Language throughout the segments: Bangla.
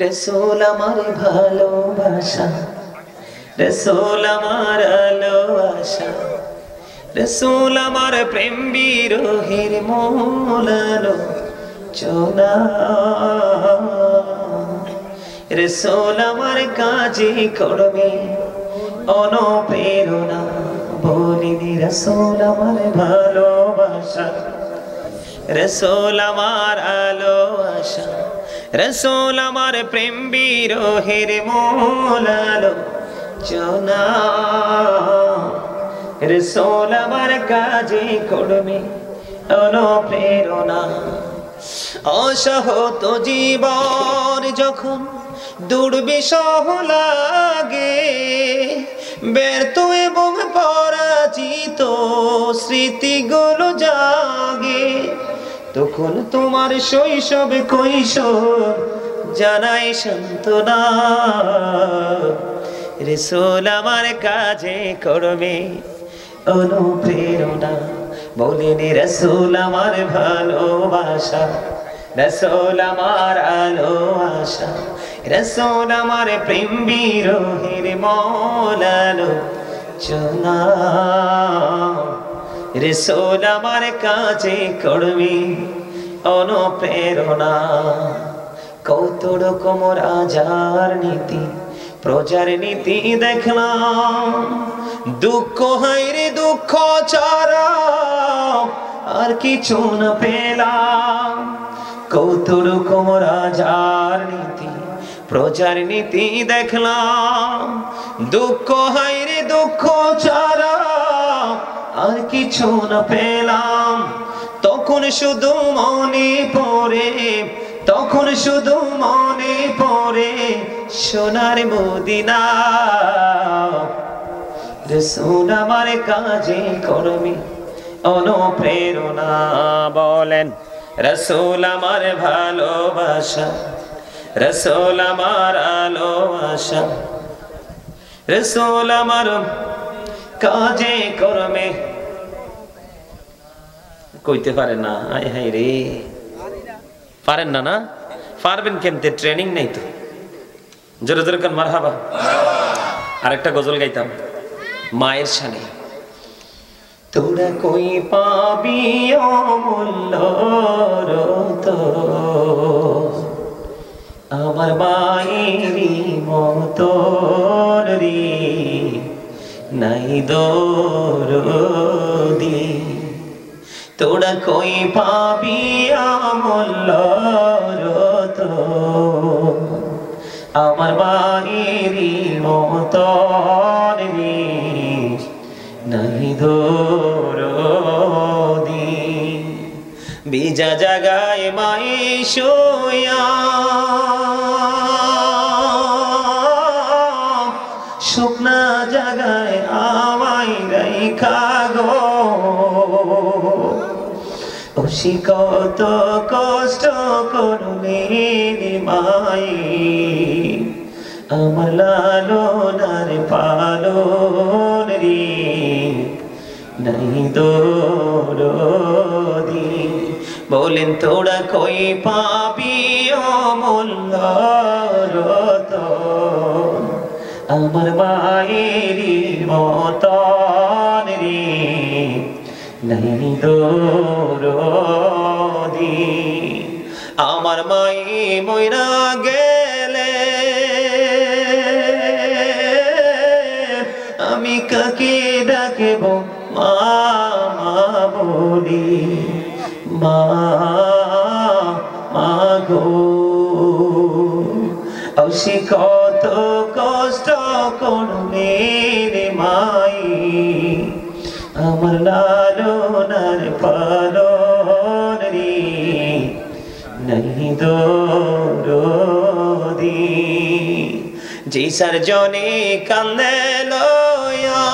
রসূল আমার ভালোবাসা, রসূল আমার আলো আশা, রসূল আমার প্রেম বিরহের মৌলালো চোনা, রসূল আমার কাজে কর্মে অনুপ্রেরণা, বলিনি রসূল আমার ভালোবাসা, রসূল আমার আলো আশা, রসূল আমার প্রেম বিরহের মৌলালো চোনা, রসূল আমার কাজে কর্মে অনুপ্রেরণা। অসহত জীবন যখন দুর্বিষহ লাগে, ব্যর্থ এবং পরাজিত স্মৃতিগুলো জাগে, তখন তোমার শৈশব কৈশোর জানাই সান্ত্বনা, রসূল আমার কাজে কর্মে অনুপ্রেরণা, বলিনি রসূল আমার ভালোবাসা, রসূল আমার আলো আশা, রসূল আমার প্রেম বিরহের মৌলালো চোনা, রসূল আমার কাজে কর্মে অনুপ্রেরণা। কত রকম রাজার নীতি প্রজার নীতি দেখলাম, দুঃখ হায়রে দুঃখ ছাড়া আর কিছু না পেলাম। কত রকম রাজার নীতি প্রজার নীতি দেখলাম, দুঃখ হায়রে দুঃখ ছাড়া আর কিছু না পেলাম। তখন শুধু মনে পড়ে, তখন শুধু মনে পড়ে সোনার মদিনা, রসূল আমার কাজে কর্মে অনুপ্রেরণা, বলেন রসূল আমার ভালোবাসা, রসূল আমার আলো আশা, রসূল আমার কাজে কর্মে। কইতে পারেন না? আয় হায় রে, পারেন না? না পারবেন কেমতে? ট্রেনিং নেই তো। জোরে জোরে কান মারহাবা। আরেকটা গজল গাইতাম মায়ের শানে। তোরা কই পাবি অমূল্য রতন, আমার মায়েরই মতন রে, নাই দরদি। তোরা কই পাবি অমূল্য রতন, আমার মায়েরই মতন রে, নাই দরদি। বিজা জাগায় মায়ে শোয়া, শুকনা জাগায় আমায় রাইখা গো, ওসি কত কষ্ট করলে মায়ে, আমার লালনার পালন রে, নাই দরদি। বলেন তোরা কই পাবি অমূল্য রতন, আমার মায়েরই মতন রে, নাই দরদি। আমার মায়ে মইরা গেলে আমি কাকে ডাকব মা বলি, মা মা গো। সে কত কষ্ট করলে রে মাই, আমার লালনার পালন রে, নাই দরদি। যে সারজনে কান্দে লয়া,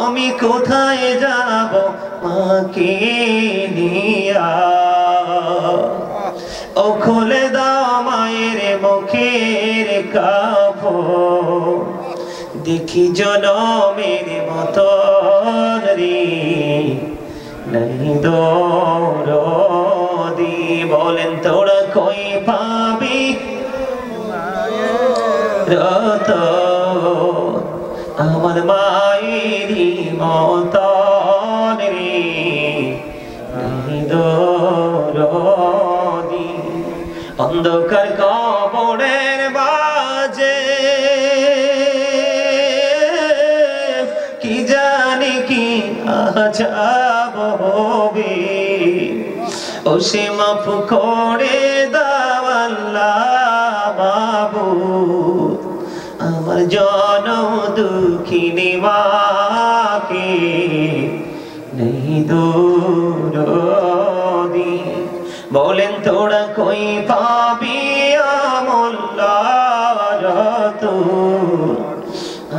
আমি কোথায় যাব মাকে নিয়া, ও খুলে দাও মায়ের মুখের কাপড়, দেখি জনমের মতন রে, নাই দরদি। বলেন তোরা কই পাবি রত আমার মায়েরই মতন রে দরদি অন্ধকার কবরের বাজে কি জানি কি আজাব হবে ও সে মাফ করে দাও আল্লাহ মাবুদ আমার জনম দুঃখিনী মাকে নেই দরদি বলেন তোরা কই পাবি আমল্লারত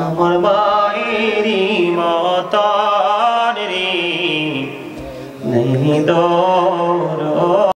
আমার মায়েরই মতন রে নেই